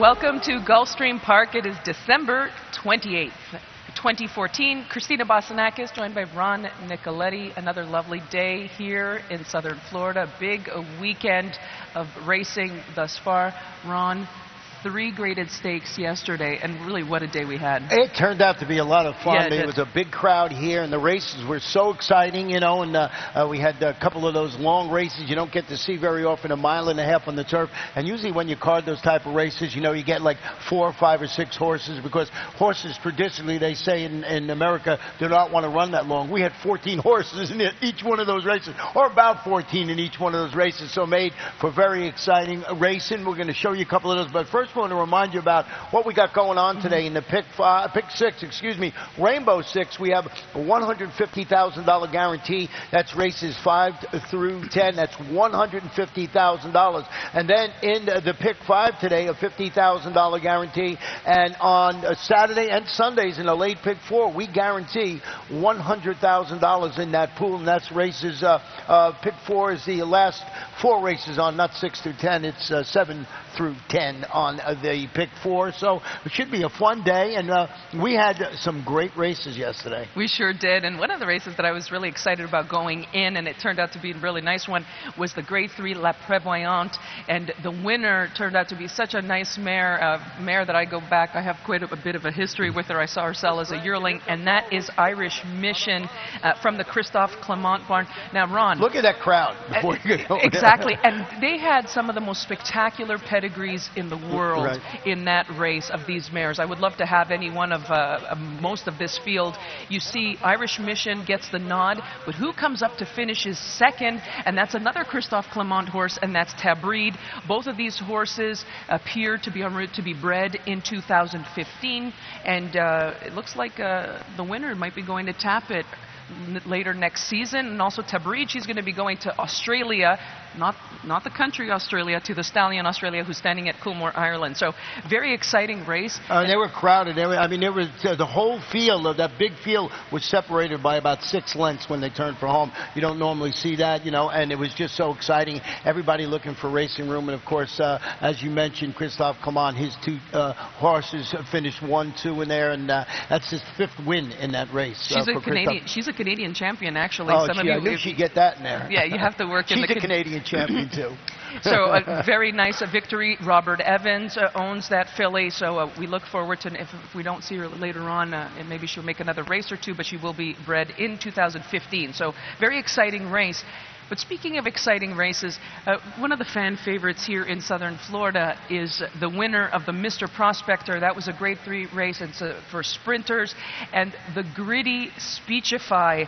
Welcome to Gulfstream Park. It is December 28th, 2014. Christina Bossanakis, joined by Ron Nicoletti. Another lovely day here in southern Florida. Big weekend of racing thus far. Ron, 3 graded stakes yesterday, and really what a day we had. It turned out to be a lot of fun. Yeah, it was a big crowd here, and the races were so exciting, you know, and we had a couple of those long races you don't get to see very often, 1.5 miles on the turf. And usually when you card those type of races, you know, you get like 4 or 5 or 6 horses, because horses traditionally, they say in America, do not want to run that long. We had 14 horses in each one of those races, or about 14 in each one of those races, so made for very exciting racing. We're going to show you a couple of those, but first I want to remind you about what we got going on today in the pick 6, Rainbow 6. We have a $150,000 guarantee. That's races 5 through 10. That's $150,000. And then in the pick 5 today, a $50,000 guarantee. And on Saturday and Sundays in the late pick 4, we guarantee $100,000 in that pool. And that's races. Pick 4 is the last 4 races on, not 6 through 10. It's 7 through 10 on the pick 4. So it should be a fun day, and we had some great races yesterday. We sure did, and one of the races that I was really excited about going in, and it turned out to be a really nice one, was the Grade 3 La Prévoyante, and the winner turned out to be such a nice mare, mare that I go back. I have quite a bit of a history with her. I saw her sell as a yearling, and that is Irish Mission from the Christophe Clement barn. Now, Ron, look at that crowd before you get over exactly, and they had some of the most spectacular pedigrees in the world in that race of these mares. I would love to have any one of most of this field. You see Irish Mission gets the nod, but who comes up to finish is second, and that's another Christophe Clement horse, and that's Tabride. Both of these horses appear to be en route to be bred in 2015, and it looks like the winner might be going to tap it later next season. And also Tabride, she's going to be going to Australia, not the country Australia, to the stallion Australia, who's standing at Coolmore, Ireland. So very exciting race. They were crowded. I mean, there was the whole field of that big field was separated by about 6 lengths when they turned for home. You don't normally see that, you know, and it was just so exciting. Everybody looking for racing room, and of course, as you mentioned, Christophe Clement, his 2 horses finished 1, 2 in there, and that's his 5th win in that race. She's a Canadian champion, actually. Oh, I knew she'd get that in there. Yeah, you have to work in the... She's a Canadian champion, too. So a very nice victory. Robert Evans owns that filly, so we look forward to, if we don't see her later on, and maybe she'll make another race or 2, but she will be bred in 2015. So very exciting race. But speaking of exciting races, one of the fan favorites here in southern Florida is the winner of the Mr. Prospector. That was a Grade 3 race. It's for sprinters. And the Gritty Speechify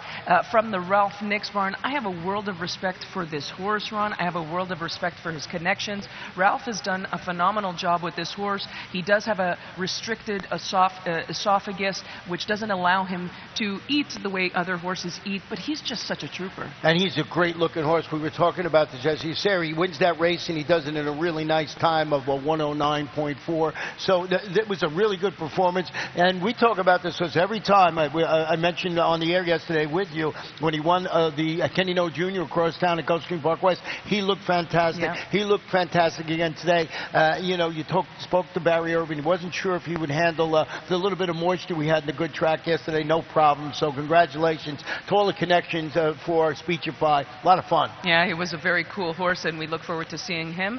from the Ralph Nix barn. I have a world of respect for this horse, Ron. I have a world of respect for his connections. Ralph has done a phenomenal job with this horse. He does have a restricted esophagus, which doesn't allow him to eat the way other horses eat, but he's just such a trooper. And he's a great looking horse. We were talking about this as you say. He wins that race, and he does it in a really nice time of a 109.4. So it was a really good performance. And we talk about this because every time I mentioned on the air yesterday with you when he won the Kenny No Jr. across town at Gulfstream Park West, he looked fantastic. Yeah. He looked fantastic again today. You know, you spoke to Barry Irvin. He wasn't sure if he would handle the little bit of moisture we had in the good track yesterday. No problem. So congratulations to all the connections for Speechify. A lot of fun. Yeah, he was a very cool horse, and we look forward to seeing him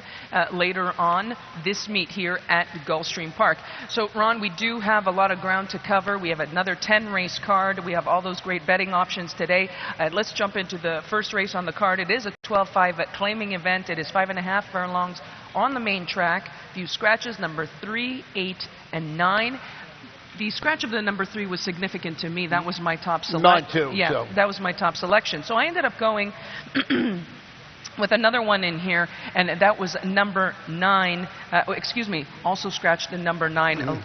later on this meet here at Gulfstream Park. So, Ron, we do have a lot of ground to cover. We have another 10-race card. We have all those great betting options today. Let's jump into the first race on the card. It is a 12-5 claiming event. It is 5.5 furlongs on the main track. Few scratches, number 3, 8, and 9. The scratch of the number 3 was significant to me. That was my top selection. 9, too. Yeah, so. That was my top selection. So I ended up going with another one in here, and that was number 9. Also scratched in number 9.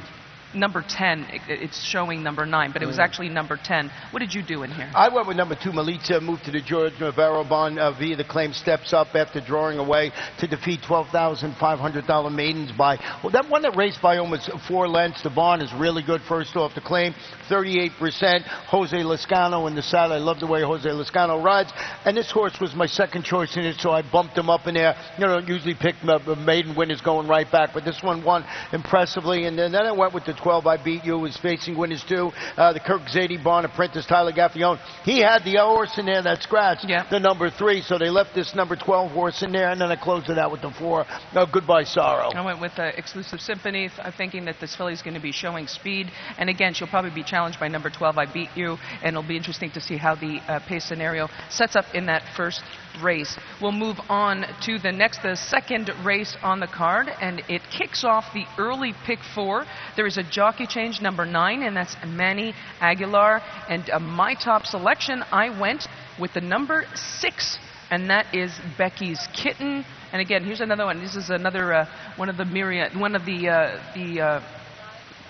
number 10. It's showing number 9, but it was actually number 10. What did you do in here? I went with number 2, Melita, moved to the George Navarro bond via the claim, steps up after drawing away to defeat $12,500 maidens by, well, that one that raced by almost 4 lengths. The bond is really good first off the claim, 38%. Jose Lascano in the saddle. I love the way Jose Lascano rides. And this horse was my second choice in it, so I bumped him up in there. You know, usually pick maiden winners going right back, but this one won impressively. And then I went with the 12, I Beat You, was facing winners too. The Kirk Zadie barn apprentice, Tyler Gaffione. He had the horse in there that scratched, the number 3, so they left this number 12 horse in there, and then I closed it out with the 4, Goodbye Sorrow. I went with Exclusive Symphony, thinking that this filly is going to be showing speed. And again, she'll probably be challenged by number 12, I Beat You, and it'll be interesting to see how the pace scenario sets up in that first race. We'll move on to the second race on the card, and it kicks off the early pick 4. There is a jockey change, number 9, and that's Manny Aguilar. And my top selection, I went with the number 6, and that is Becky's Kitten. And again, here's another one. This is another one of the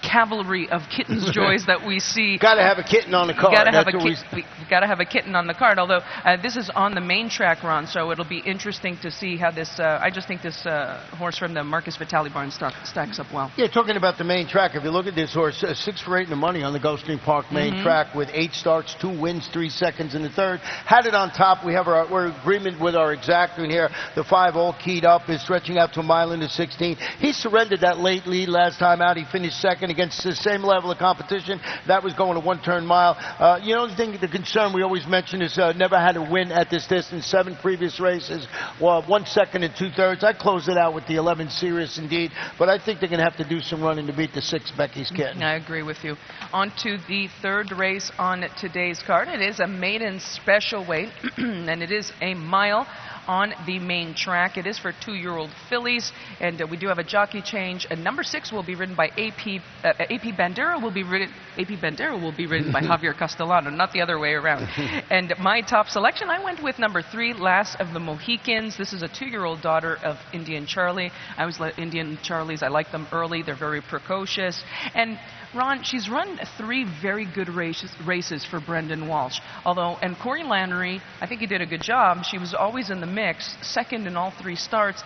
cavalry of kittens joys that we see. Got to have a kitten on the card. Got to have a kitten on the card. Although this is on the main track, Ron, so it'll be interesting to see how this. I just think this horse from the Marcus Vitale barn stacks up well. Yeah, talking about the main track. If you look at this horse, 6 for 8 in the money on the Gulfstream Park main track with 8 starts, 2 wins, 3 seconds in the third. Had it on top. We have we're in agreement with our exacting here. The 5 all keyed up is stretching out to a mile into 16. He surrendered that late lead last time out. He finished second against the same level of competition. That was going a 1-turn mile. You know, the concern we always mention is never had a win at this distance. 7 previous races, 1 second and 2/3. I closed it out with the 11 Serious Indeed, but I think they're going to have to do some running to beat the 6 Becky's Kitten. I agree with you. On to the third race on today's card. It is a maiden special weight, and it is a mile on the main track. It is for 2-year-old fillies, and we do have a jockey change. And number 6 will be ridden by AP Bandera. AP Bandera will be ridden by Javier Castellano, not the other way around. And my top selection, I went with number 3, Last of the Mohicans. This is a 2-year-old daughter of Indian Charlie. I always like Indian Charlies. I like them early. They're very precocious. And Ron, she's run 3 very good races for Brendan Walsh. And Corey Lannery, I think he did a good job. She was always in the mix, second in all 3 starts.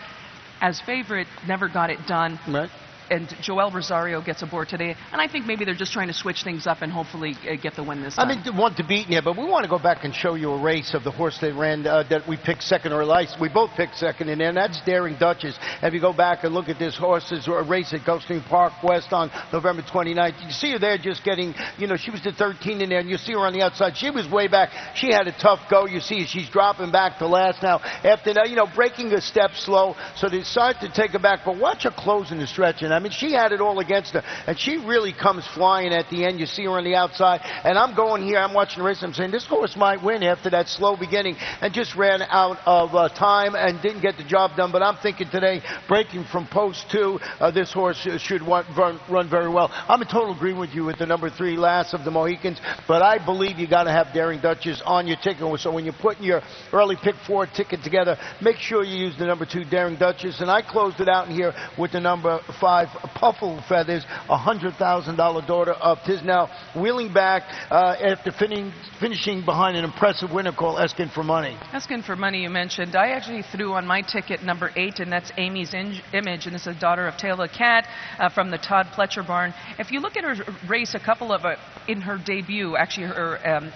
As favorite, never got it done. Right. And Joel Rosario gets aboard today, and I think maybe they're just trying to switch things up and hopefully get the win this time. I mean, want to beat here, but we want to go back and show you a race of the horse that ran that we picked second, or lice. We both picked second in there, and that's Daring Duchess. If you go back and look at this horse's race at Gulfstream Park West on November 29th, you see her there just getting, you know, she was the 13 in there, and you see her on the outside. She was way back. She had a tough go. You see she's dropping back to last now. After that, you know, breaking a step slow, so they decided to take her back. But watch her closing the stretch, and I mean, she had it all against her, and she really comes flying at the end. You see her on the outside, and I'm going here, I'm watching the race, I'm saying this horse might win after that slow beginning, and just ran out of time and didn't get the job done. But I'm thinking today, breaking from post 2, this horse should run very well. I'm in total agreement with you with the number 3, Last of the Mohicans, but I believe you got to have Daring Duchess on your ticket. So when you're putting your early pick 4 ticket together, make sure you use the number 2, Daring Duchess. And I closed it out in here with the number 5, Puffle Feathers, $100,000 daughter of Tisnell, wheeling back after finishing behind an impressive winner called Eskin for Money. Eskin for Money, you mentioned. I actually threw on my ticket number 8, and that's Amy's Image, and this is a daughter of Taylor Cat from the Todd Pletcher barn. If you look at her race, a couple of in her debut, actually her,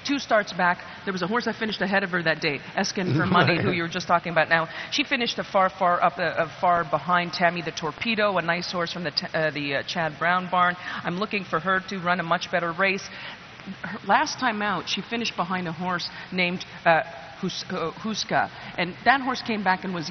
2 starts back, there was a horse that finished ahead of her that day, Eskin for Money, who you were just talking about now. She finished far behind Tammy the Torpedo, a nice horse from the Chad Brown barn. I'm looking for her to run a much better race. Last time out, she finished behind a horse named Huska, and that horse came back and was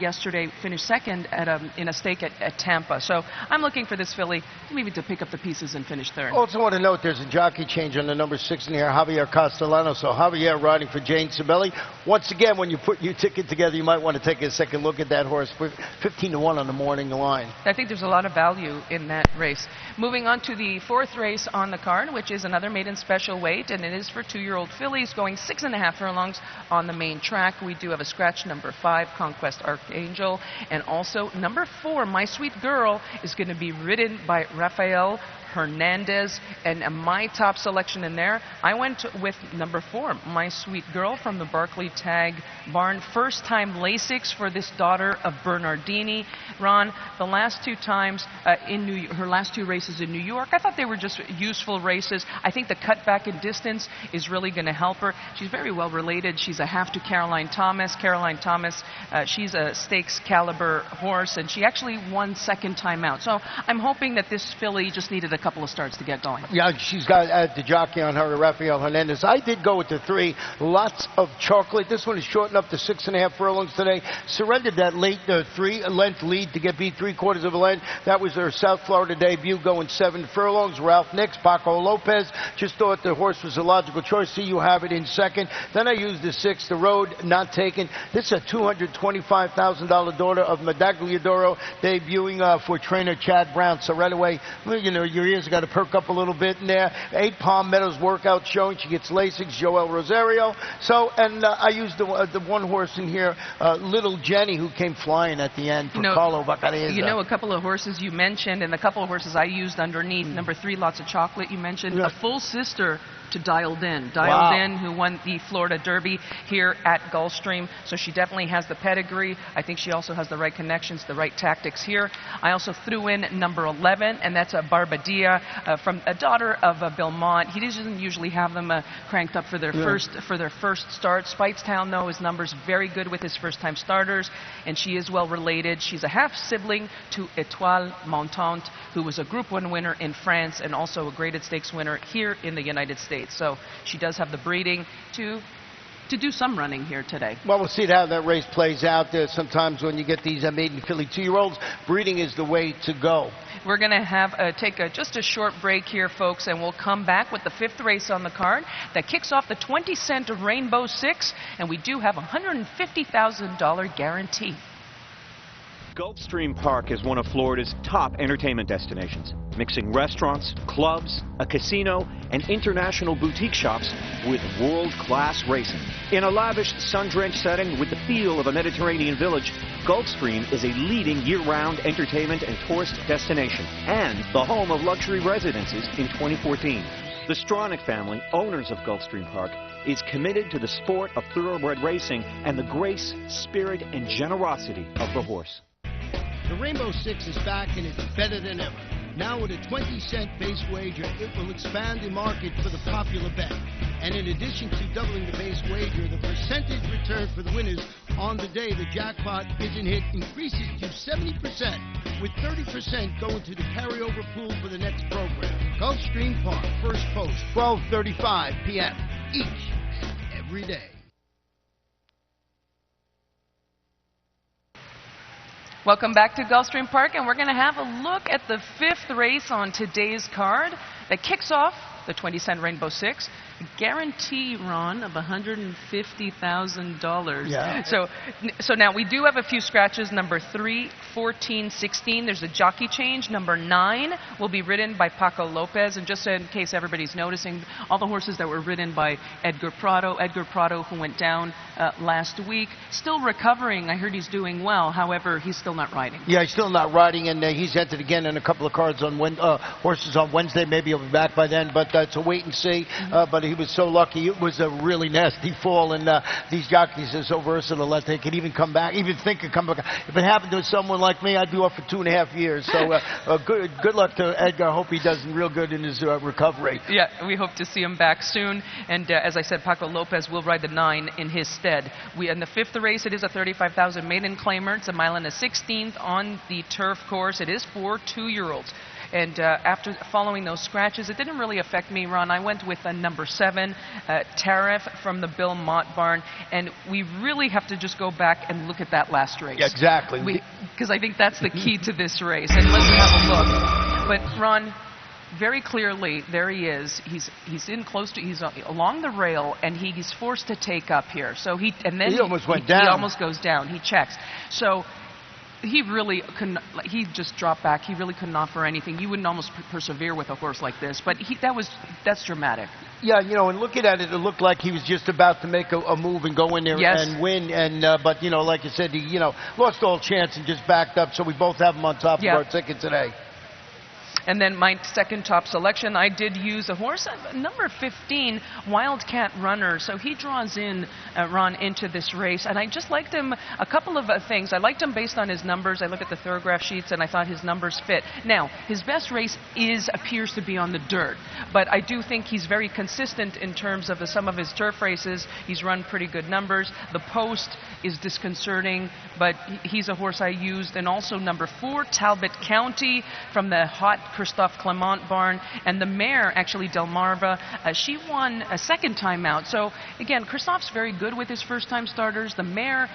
finished second in a stake at Tampa. So I'm looking for this filly maybe to pick up the pieces and finish third. Also want to note there's a jockey change on the number 6 in here, Javier Castellano. So Javier riding for Jane Sibeli. Once again, when you put your ticket together, you might want to take a second look at that horse. 15-1 on the morning line. I think there's a lot of value in that race. Moving on to the 4th race on the card, which is another maiden special weight, and it is for 2-year-old fillies going 6.5 furlongs on the main track. We do have a scratch number 5, Conquest Archangel, and also number 4, My Sweet Girl, is going to be ridden by Rafael Hernandez, and my top selection in there, I went with number 4, My Sweet Girl, from the Barclay Tag Barn. First time Lasix for this daughter of Bernardini. Ron, the last 2 times her last 2 races in New York, I thought they were just useful races. I think the cutback in distance is really going to help her. She's very well related. She's a half to Caroline Thomas. Caroline Thomas, she's a stakes caliber horse, and she actually won second time out. So I'm hoping that this filly just needed a couple of starts to get going. Yeah, she's got the jockey on her, Rafael Hernandez. I did go with the 3, Lots of Chocolate. This one is shortened up to 6.5 furlongs today. Surrendered that late 3-length lead to get beat 3/4 of a length. That was her South Florida debut, going 7 furlongs. Ralph Nix, Paco Lopez. Just thought the horse was a logical choice. See, you have it in second. Then I used the 6, The Road, not taken. This is a $225,000 daughter of Medagliadoro, debuting for trainer Chad Brown. So right away, you know, your ears got to perk up a little bit in there. 8 Palm Meadows workout showing she gets Lasix, Joel Rosario. So, and I used the one horse in here, Little Jenny, who came flying at the end for Carlo Baccareza. You know, a couple of horses you mentioned, and a couple of horses I used underneath. Number 3, Lots of Chocolate, you mentioned. A full sister to Dialed In. Dialed In, who won the Florida Derby here at Gulfstream. So she definitely has the pedigree. I think she also has the right connections, the right tactics here. I also threw in number 11, and that's a Barbadia from a daughter of Belmont. He doesn't usually have them cranked up for their first start. Speightstown, though, his number's very good with his first-time starters, and she is well related. She's a half-sibling to Etoile Montante, who was a Group 1 winner in France and also a graded stakes winner here in the United States. So she does have the breeding to do some running here today. Well, we'll see how that race plays out. Sometimes when you get these maiden filly 2-year-olds, breeding is the way to go. We're going to have take just a short break here, folks, and we'll come back with the 5th race on the card that kicks off the 20-cent Rainbow 6, and we do have a $150,000 guarantee. Gulfstream Park is one of Florida's top entertainment destinations, mixing restaurants, clubs, a casino, and international boutique shops with world-class racing. In a lavish, sun-drenched setting with the feel of a Mediterranean village, Gulfstream is a leading year-round entertainment and tourist destination and the home of luxury residences in 2014. The Stronach family, owners of Gulfstream Park, is committed to the sport of thoroughbred racing and the grace, spirit, and generosity of the horse. The Rainbow 6 is back and it's better than ever. Now with a 20-cent base wager, it will expand the market for the popular bet. And in addition to doubling the base wager, the percentage return for the winners on the day the jackpot isn't hit increases to 70%, with 30% going to the carryover pool for the next program. Gulfstream Park, first post, 12:35 p.m. each and every day. Welcome back to Gulfstream Park, and we're going to have a look at the 5th race on today's card that kicks off the 20-cent Rainbow 6. A guarantee, Ron, of $150,000. Yeah. So now we do have a few scratches. Number 3, 14, 16. There's a jockey change. Number 9 will be ridden by Paco Lopez. And just in case everybody's noticing, all the horses that were ridden by Edgar Prado, who went down last week, still recovering. I heard he's doing well. However, he's still not riding. Yeah, he's still not riding, and he's entered again in a couple of cards on horses on Wednesday. Maybe he'll be back by then, but it's a wait and see. But he was so lucky. It was a really nasty fall, and these jockeys are so versatile that they can even come back, even think of come back. If it happened to someone like me, I'd be off for 2.5 years. So good luck to Edgar. I hope he does real good in his recovery. Yeah, we hope to see him back soon. And as I said, Paco Lopez will ride the 9 in his stead. In the 5th race, it is a $35,000 maiden claimer. It's a 1.16 miles on the turf course. It is for 2-year-olds. And after following those scratches, it didn't really affect me, Ron. I went with a number 7, Tariff from the Bill Mott barn. And we really have to just go back and look at that last race. Yeah, exactly. Because I think that's the key to this race. And let's have a look. But, Ron, very clearly, there he is. He's in close to, he's along the rail, and he's forced to take up here. So he almost went down. He almost goes down. He checks. So he really couldn't. He just dropped back. He really couldn't offer anything. You wouldn't almost persevere with a horse like this. But that's dramatic. Yeah, you know, and looking at it, it looked like he was just about to make a move and go in there and win. And but you know, like you said, he lost all chance and just backed up. So we both have him on top of our ticket today. And then my second top selection, I did use a horse, number 15, Wildcat Runner. So he draws in Ron into this race, and I just liked him a couple of things. I liked him based on his numbers. I look at the thoroughgraph sheets, and I thought his numbers fit. Now, his best race appears to be on the dirt, but I do think he's very consistent in terms of some of his turf races. He's run pretty good numbers. The post is disconcerting, but he's a horse I used. And also number 4, Talbot County, from the hot Christophe Clement barn, and the mare, actually Delmarva, she won a second time out. So again, Christophe's very good with his first time starters. The mare,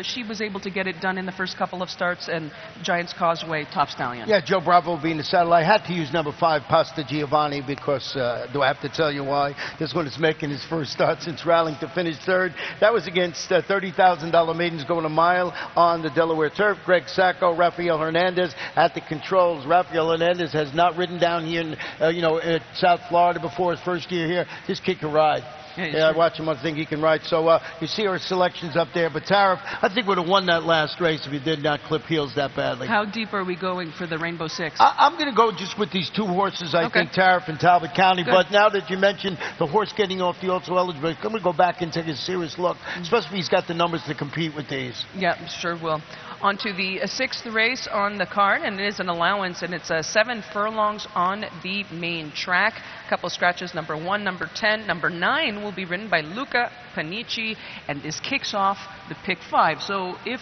she was able to get it done in the first couple of starts, and Giants Causeway, top stallion. Yeah, Joe Bravo being the saddle. I had to use number 5, Pasta Giovanni, because do I have to tell you why? This one is making his first start since rallying to finish third. That was against $30,000 maidens going a mile on the Delaware turf. Greg Sacco, Rafael Hernandez at the controls. Rafael Hernandez has not ridden down here in South Florida before his first year here. This kid can ride. Yeah, I watch him. I think he can ride. So you see our selections up there. But Tariff, I think would have won that last race if he did not clip heels that badly. How deep are we going for the Rainbow Six? I'm going to go just with these 2 horses, I think, Tariff and Talbot County. Good. But now that you mentioned the horse getting off the also eligible, I'm going to go back and take a serious look, especially if he's got the numbers to compete with these. Yeah, sure will. On to the 6th race on the card, and it is an allowance, and it's 7 furlongs on the main track. A couple scratches, number 1, number 10, number 9 will be ridden by Luca Panici, and this kicks off the pick 5. So if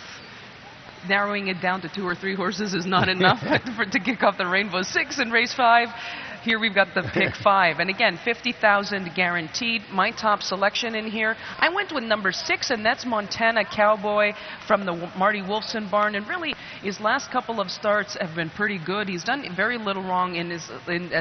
narrowing it down to 2 or 3 horses is not enough to kick off the Rainbow Six in race 5, here we've got the pick 5. And again, $50,000 guaranteed. My top selection in here, I went with number 6, and that's Montana Cowboy from the Marty Wolfson barn. And really, his last couple of starts have been pretty good. He's done very little wrong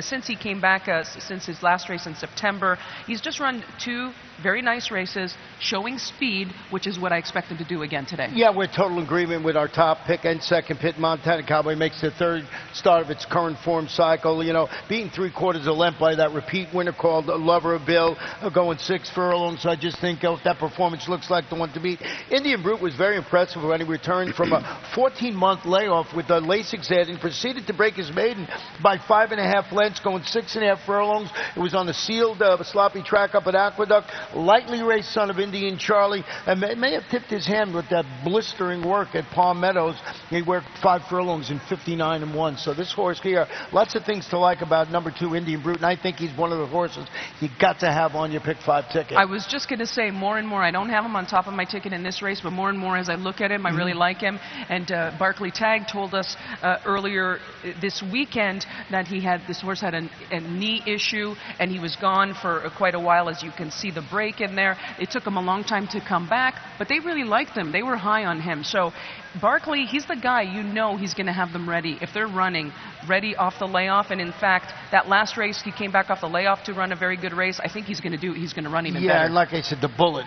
since he came back, since his last race in September. He's just run 2 very nice races, showing speed, which is what I expect him to do again today. Yeah, we're total agreement with our top pick and second pick. Montana Cowboy makes the 3rd start of its current form cycle. You know, being 3/4 a length by that repeat winner called Lover Bill, going 6 furlongs. So I just think that performance looks like the one to beat. Indian Brute was very impressive when he returned from a 14-month layoff with the LASIK head and proceeded to break his maiden by 5.5 lengths, going 6.5 furlongs. It was on the sealed sloppy track up at Aqueduct. Lightly raced son of Indian Charlie, and may have tipped his hand with that blistering work at Palm Meadows. He worked 5 furlongs in 59.1. So this horse here, lots of things to like about number 2 Indian Brute, and I think he's one of the horses you got to have on your pick 5 ticket. I was just going to say, more and more, I don't have him on top of my ticket in this race, but more and more as I look at him, I really like him. And Barclay Tagg told us earlier this weekend that this horse had a knee issue, and he was gone for quite a while, as you can see the break in there. It took him a long time to come back, but they really liked him. They were high on him. So Barclay, he's the guy, he's going to have them ready. If they're running, ready off the layoff, and in fact, that last race, he came back off the layoff to run a very good race. I think he's going to run even better. Yeah, and like I said, the bullet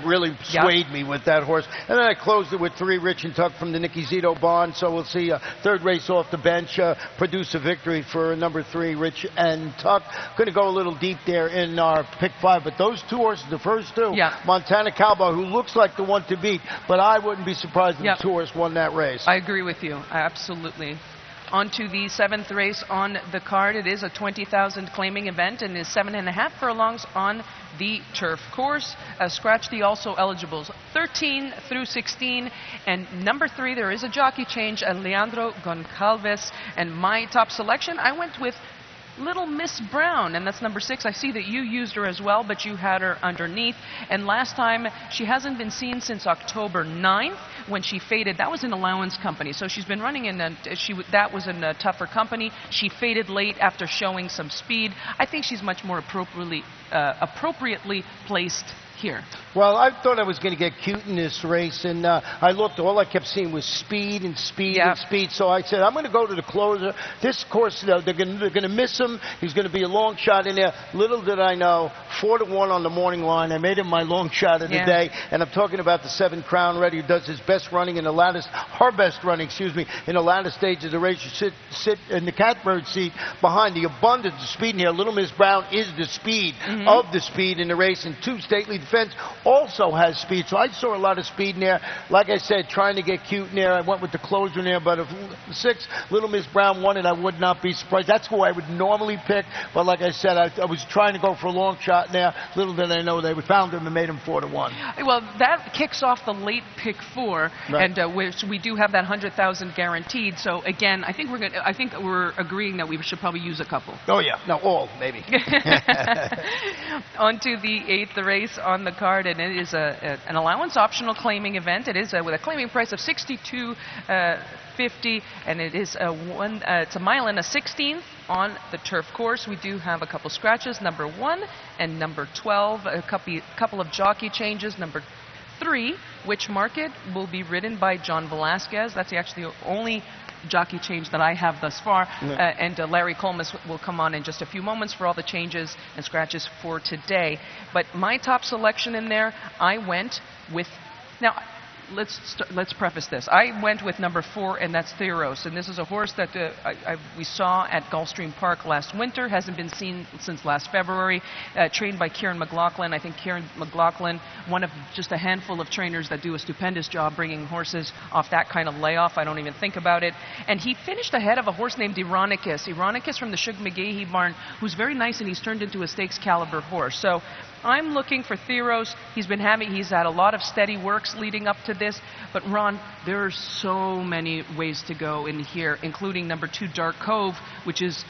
really swayed me with that horse. And then I closed it with 3 Rich and Tuck from the Nicky Zito barn. So we'll see a 3rd race off the bench produce a victory for number 3 Rich and Tuck. Going to go a little deep there in our pick 5, but those 2 horses, the first 2, Montana Cowboy, who looks like the one to beat, but I wouldn't be surprised if the 2 horse won that race. I agree with you, absolutely. On to the 7th race on the card. It is a 20,000 claiming event and is 7.5 furlongs on the turf course. Scratch the also eligibles 13 through 16, and number 3 there is a jockey change, Leandro Goncalves. And my top selection, I went with Little Miss Brown, and that's number 6. I see that you used her as well, but you had her underneath. And last time, she hasn't been seen since October 9th when she faded. That was an allowance company, so she's been running in that was in a tougher company. She faded late after showing some speed. I think she's much more appropriately placed here? Well, I thought I was going to get cute in this race, and I looked. All I kept seeing was speed and speed and speed. So I said, I'm going to go to the closer. This course, they're going to miss him. He's going to be a long shot in there. Little did I know, 4-1 on the morning line. I made him my long shot of the day, and I'm talking about the 7 Crown Red, who does his best running in the latter, her best running, in the latter stage of the race. You sit in the catbird seat behind the abundance of speed in here. Little Miss Brown is the speed of the speed in the race, and 2 Stately Defense also has speed. So I saw a lot of speed in there. Like I said, trying to get cute in there. I went with the closer in there, but if 6 Little Miss Brown won it, I would not be surprised. That's who I would normally pick, but like I said, I was trying to go for a long shot in there. Little did I know they found him and made him 4-1. Well, that kicks off the late pick 4, and which we do have that 100,000 guaranteed. So again, I think we're agreeing that we should probably use a couple. Oh yeah, no, all maybe. On to the 8th race on the card, and it is an allowance optional claiming event. It is with a claiming price of $62.50, and it is it's a mile and a 16th on the turf course. We do have a couple scratches, number 1 and number 12, a couple of jockey changes. Number 3, Which Market, will be ridden by John Velasquez. That's actually the only jockey change that I have thus far, and Larry Colmus will come on in just a few moments for all the changes and scratches for today. But my top selection in there, I went with, now let's preface this. I went with number 4, and that's Theros, and this is a horse that we saw at Gulfstream Park last winter. Hasn't been seen since last February. Trained by Kieran McLaughlin. I think Kieran McLaughlin, one of just a handful of trainers that do a stupendous job bringing horses off that kind of layoff. I don't even think about it. And he finished ahead of a horse named Ironicus from the Shug McGahee barn, who's very nice, and he's turned into a stakes caliber horse. So I'm looking for Theros. He's had a lot of steady works leading up to this, but Ron, there are so many ways to go in here, including number 2, Dark Cove, which is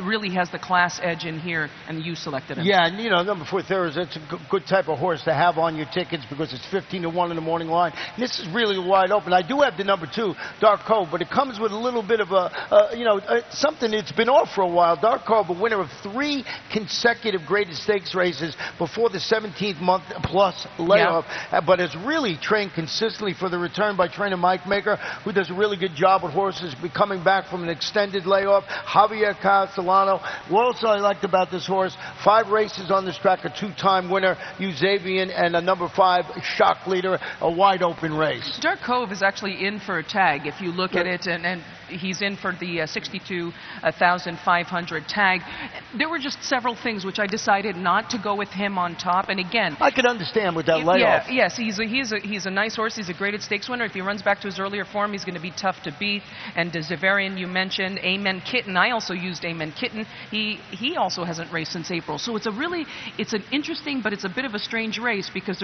really has the class edge in here, and you selected him. Yeah, and number 4, Theros, that's a good type of horse to have on your tickets because it's 15-1 in the morning line. And this is really wide open. I do have the number 2, Dark Cove, but it comes with a little bit of something that's been off for a while. Dark Cove, a winner of 3 consecutive graded stakes races before the 17th month plus layoff, but has really trained consistently for the return by trainer Mike Maker, who does a really good job with horses coming back from an extended layoff. Javier Castellano. What else I liked about this horse, 5 races on this track, a 2-time winner, Eusebian, and a number 5 shock leader, a wide open race. Dark Cove is actually in for a tag if you look at it, and he's in for the 62,500 tag. There were just several things which I decided not to go with him on top. And again, I could understand with that layoff. Yes, he's a nice horse. He's a graded stakes winner. If he runs back to his earlier form, he's going to be tough to beat. And Zavarian, you mentioned, Amen Kitten. I also used Amen Kitten. He also hasn't raced since April. So it's an interesting, but it's a bit of a strange race because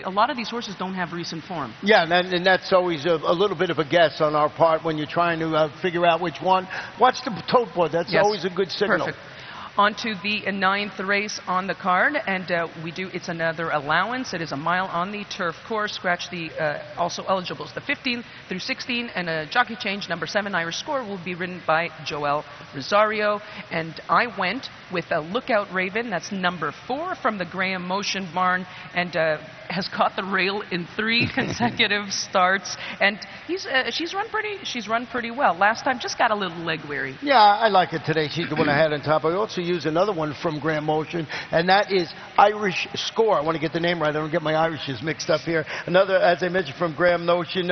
a lot of these horses don't have recent form. Yeah, and that's always a little bit of a guess on our part when you're trying to figure out which one. Watch the tote board. That's always a good signal. Perfect. On to the 9th race on the card, and it's another allowance. It is a mile on the turf course. Scratch the also eligibles, the 15 through 16, and a jockey change, number 7, Irish Score, will be ridden by Joel Rosario. And I went with a Lookout Raven. That's number 4 from the Graham Motion barn, and has caught the rail in 3 consecutive starts, and she's run pretty well. Last time just got a little leg weary. Yeah, I like it today. She's the one I had on top. I also used another one from Graham Motion, and that is Irish Score. I want to get the name right. I don't get my Irishes mixed up here. Another, as I mentioned, from Graham Motion.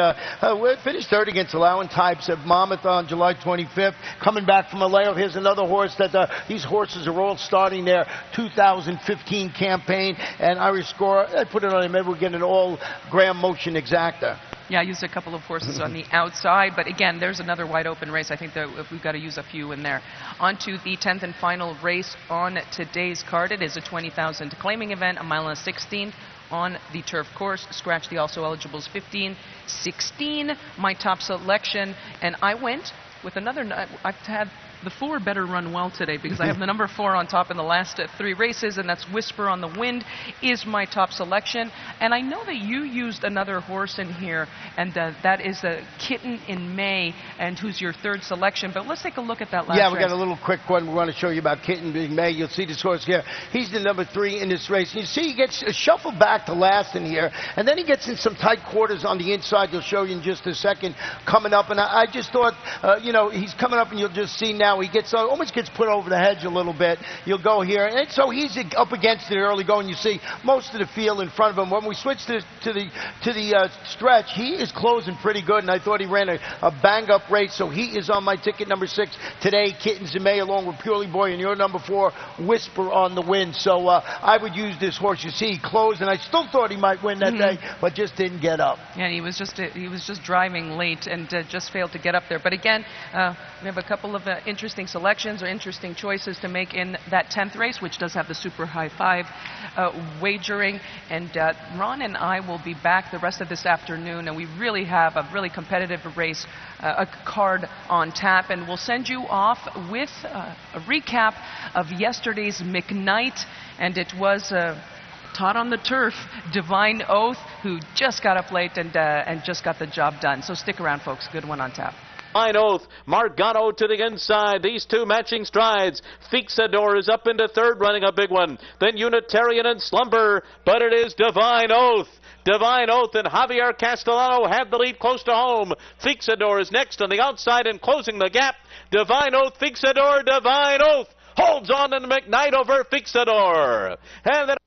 We finished third against Allowing Types at Monmouth on July 25th. Coming back from a layoff, here's another horse that these horses are all starting their 2015 campaign, and Irish Score, I put it on. Maybe we'll get an all Graham Motion exacta. Yeah, I used a couple of horses on the outside, but again, there's another wide open race. I think that we've got to use a few in there. On to the 10th and final race on today's card. It is a 20,000 claiming event, a mile and 16 on the turf course. Scratch the also eligibles 15, 16, my top selection, and I went with another. I've had the 4 better run well today, because I have the number 4 on top in the last 3 races, and that's Whisper on the Wind is my top selection. And I know that you used another horse in here, and that is the Kitten in May, and who's your 3rd selection. But let's take a look at that last Yeah, we race. got a little quick one we want to show you about Kitten in May. You'll see this horse here. He's the number 3 in this race. And you see he gets shuffled back to last in here, and then he gets in some tight quarters on the inside. You'll show you in just a second coming up. And I just thought, you know, he's coming up, and you'll just see now he gets almost gets put over the hedge a little bit. You'll go here, and so he's up against it early going. You see most of the field in front of him. When we switch to the stretch, he is closing pretty good, and I thought he ran a bang-up race. So he is on my ticket number 6 today, Kittens in May, along with Purely Boy, and your number 4, Whisper on the Wind. So I would use this horse. You see, he closed, and I still thought he might win that day, but just didn't get up. Yeah, he was just driving late and just failed to get up there. But again, we have a couple of interesting selections or interesting choices to make in that 10th race, which does have the super high 5 wagering. And Ron and I will be back the rest of this afternoon, and we really have a really competitive race, a card on tap, and we'll send you off with a recap of yesterday's McKnight, and it was taught on the turf, Divine Oath, who just got up late and just got the job done. So stick around, folks. Good one on tap. Divine Oath, Margano to the inside. These two matching strides. Fixador is up into 3rd, running a big one. Then Unitarian and Slumber, but it is Divine Oath. Divine Oath and Javier Castellano have the lead close to home. Fixador is next on the outside and closing the gap. Divine Oath, Fixador, Divine Oath holds on to McKnight over Fixador. And then